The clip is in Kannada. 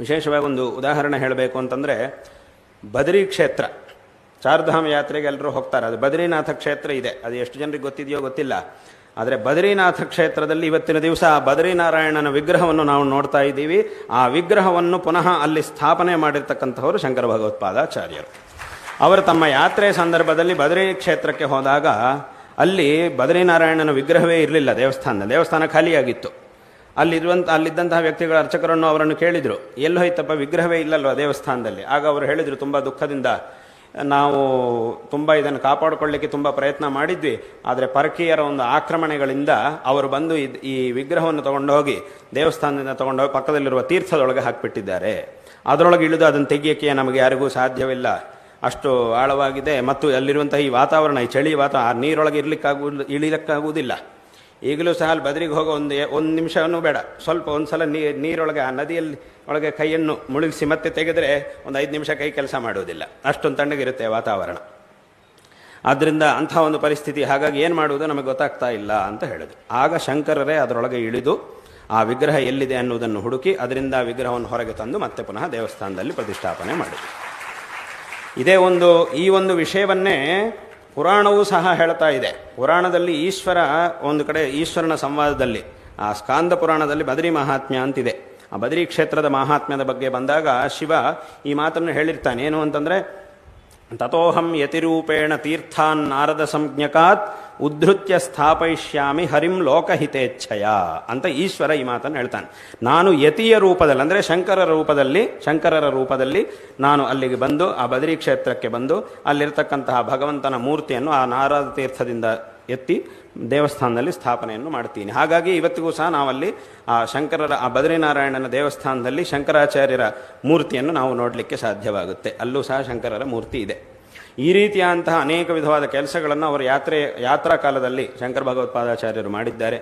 ವಿಶೇಷವಾಗಿ ಒಂದು ಉದಾಹರಣೆ ಹೇಳಬೇಕು ಅಂತಂದರೆ, ಬದರಿ ಕ್ಷೇತ್ರ, ಚಾರ್ಧಾಮ ಯಾತ್ರೆಗೆ ಎಲ್ಲರೂ ಹೋಗ್ತಾರೆ. ಅದು ಬದ್ರಿನಾಥ ಕ್ಷೇತ್ರ ಇದೆ, ಅದು ಎಷ್ಟು ಜನರಿಗೆ ಗೊತ್ತಿದೆಯೋ ಗೊತ್ತಿಲ್ಲ. ಆದರೆ ಬದ್ರಿನಾಥ ಕ್ಷೇತ್ರದಲ್ಲಿ ಇವತ್ತಿನ ದಿವಸ ಬದ್ರಿನಾರಾಯಣನ ವಿಗ್ರಹವನ್ನು ನಾವು ನೋಡ್ತಾ ಇದ್ದೀವಿ. ಆ ವಿಗ್ರಹವನ್ನು ಪುನಃ ಅಲ್ಲಿ ಸ್ಥಾಪನೆ ಮಾಡಿರ್ತಕ್ಕಂಥವರು ಶಂಕರ ಭಗವತ್ಪಾದಾಚಾರ್ಯರು. ಅವರು ತಮ್ಮ ಯಾತ್ರೆ ಸಂದರ್ಭದಲ್ಲಿ ಬದರಿ ಕ್ಷೇತ್ರಕ್ಕೆ ಹೋದಾಗ ಅಲ್ಲಿ ಬದ್ರಿನಾರಾಯಣನ ವಿಗ್ರಹವೇ ಇರಲಿಲ್ಲ. ದೇವಸ್ಥಾನ ಖಾಲಿಯಾಗಿತ್ತು. ಅಲ್ಲಿದ್ದಂತಹ ವ್ಯಕ್ತಿಗಳ ಅರ್ಚಕರನ್ನು ಅವರನ್ನು ಕೇಳಿದರು, ಎಲ್ಲಿ ಹೋಯ್ತಪ್ಪ, ವಿಗ್ರಹವೇ ಇಲ್ಲಲ್ವ ದೇವಸ್ಥಾನದಲ್ಲಿ. ಆಗ ಅವರು ಹೇಳಿದರು ತುಂಬ ದುಃಖದಿಂದ, ನಾವು ತುಂಬ ಇದನ್ನು ಕಾಪಾಡಿಕೊಳ್ಳಲಿಕ್ಕೆ ತುಂಬ ಪ್ರಯತ್ನ ಮಾಡಿದ್ವಿ, ಆದರೆ ಪರಕೀಯರ ಒಂದು ಆಕ್ರಮಣೆಗಳಿಂದ ಅವರು ಬಂದು ಈ ವಿಗ್ರಹವನ್ನು ತಗೊಂಡೋಗಿ ದೇವಸ್ಥಾನದಿಂದ ತಗೊಂಡೋಗಿ ಪಕ್ಕದಲ್ಲಿರುವ ತೀರ್ಥದೊಳಗೆ ಹಾಕಿಬಿಟ್ಟಿದ್ದಾರೆ. ಅದರೊಳಗೆ ಇಳಿದು ಅದನ್ನು ತೆಗಿಯೋಕ್ಕೆ ನಮಗೆ ಯಾರಿಗೂ ಸಾಧ್ಯವಿಲ್ಲ, ಅಷ್ಟು ಆಳವಾಗಿದೆ. ಮತ್ತು ಅಲ್ಲಿರುವಂಥ ಈ ವಾತಾವರಣ, ಈ ಚಳಿ ವಾತಾವರಣ, ನೀರೊಳಗೆ ಇಳಿಲಿಕ್ಕಾಗುವುದಿಲ್ಲ. ಈಗಲೂ ಸಹ ಅಲ್ಲಿ ಬದರಿಗೆ ಹೋಗೋ ಒಂದು ನಿಮಿಷವೂ ಬೇಡ, ಸ್ವಲ್ಪ ಒಂದು ಸಲ ನೀರೊಳಗೆ, ಆ ನದಿಯಲ್ಲಿ ಒಳಗೆ ಕೈಯನ್ನು ಮುಳುಗಿಸಿ ಮತ್ತೆ ತೆಗೆದರೆ ಒಂದು 5 ನಿಮಿಷ ಕೈ ಕೆಲಸ ಮಾಡುವುದಿಲ್ಲ, ಅಷ್ಟೊಂದು ತಣ್ಣಗಿರುತ್ತೆ ವಾತಾವರಣ. ಆದ್ದರಿಂದ ಅಂಥ ಒಂದು ಪರಿಸ್ಥಿತಿ. ಹಾಗಾಗಿ ಏನು ಮಾಡುವುದು ನಮಗೆ ಗೊತ್ತಾಗ್ತಾ ಇಲ್ಲ ಅಂತ ಹೇಳಿದ್ರು. ಆಗ ಶಂಕರರೇ ಅದರೊಳಗೆ ಇಳಿದು ಆ ವಿಗ್ರಹ ಎಲ್ಲಿದೆ ಅನ್ನುವುದನ್ನು ಹುಡುಕಿ ಅದರಿಂದ ವಿಗ್ರಹವನ್ನು ಹೊರಗೆ ತಂದು ಮತ್ತೆ ಪುನಃ ದೇವಸ್ಥಾನದಲ್ಲಿ ಪ್ರತಿಷ್ಠಾಪನೆ ಮಾಡಿದರು. ಈ ಒಂದು ವಿಷಯವನ್ನೇ ಪುರಾಣವೂ ಸಹ ಹೇಳ್ತಾ ಇದೆ. ಪುರಾಣದಲ್ಲಿ ಈಶ್ವರ, ಒಂದು ಕಡೆ ಈಶ್ವರನ ಸಂವಾದದಲ್ಲಿ, ಆ ಸ್ಕಾಂದ ಪುರಾಣದಲ್ಲಿ ಬದರಿ ಮಹಾತ್ಮ್ಯ ಅಂತಿದೆ. ಆ ಬದರಿ ಕ್ಷೇತ್ರದ ಮಹಾತ್ಮ್ಯದ ಬಗ್ಗೆ ಬಂದಾಗ ಶಿವ ಈ ಮಾತನ್ನು ಹೇಳಿರ್ತಾನೆ. ಏನು ಅಂತಂದರೆ, ತಥೋಹಂ ಯತಿರೂಪೇಣ ತೀರ್ಥಾನ್ ನಾರದ ಸಂಜ್ಞಕಾತ್ ಉದ್ಧೃತ್ಯ ಸ್ಥಾಪಯಿಷ್ಯಾಮಿ ಹರಿಂ ಲೋಕಹಿತೇಚ್ಛಯ ಅಂತ ಈಶ್ವರ ಈ ಮಾತನ್ನು ಹೇಳ್ತಾನೆ. ನಾನು ಯತಿಯ ರೂಪದಲ್ಲಿ, ಅಂದರೆ ಶಂಕರರ ರೂಪದಲ್ಲಿ ನಾನು ಅಲ್ಲಿಗೆ ಬಂದು, ಆ ಬದರಿ ಕ್ಷೇತ್ರಕ್ಕೆ ಬಂದು ಅಲ್ಲಿರ್ತಕ್ಕಂತಹ ಭಗವಂತನ ಮೂರ್ತಿಯನ್ನು ಆ ನಾರದ ತೀರ್ಥದಿಂದ ಎತ್ತಿ ದೇವಸ್ಥಾನದಲ್ಲಿ ಸ್ಥಾಪನೆಯನ್ನು ಮಾಡ್ತೀನಿ. ಹಾಗಾಗಿ ಇವತ್ತಿಗೂ ಸಹ ನಾವಲ್ಲಿ ಆ ಶಂಕರರ, ಆ ಬದ್ರಿನಾರಾಯಣನ ದೇವಸ್ಥಾನದಲ್ಲಿ ಶಂಕರಾಚಾರ್ಯರ ಮೂರ್ತಿಯನ್ನು ನಾವು ನೋಡಲಿಕ್ಕೆ ಸಾಧ್ಯವಾಗುತ್ತೆ. ಅಲ್ಲೂ ಸಹ ಶಂಕರರ ಮೂರ್ತಿ ಇದೆ. ಈ ರೀತಿಯಾದಂತಹ ಅನೇಕ ವಿಧವಾದ ಕೆಲಸಗಳನ್ನು ಅವರು ಯಾತ್ರಾ ಕಾಲದಲ್ಲಿ ಶಂಕರ ಭಗವತ್ಪಾದಾಚಾರ್ಯರು ಮಾಡಿದ್ದಾರೆ.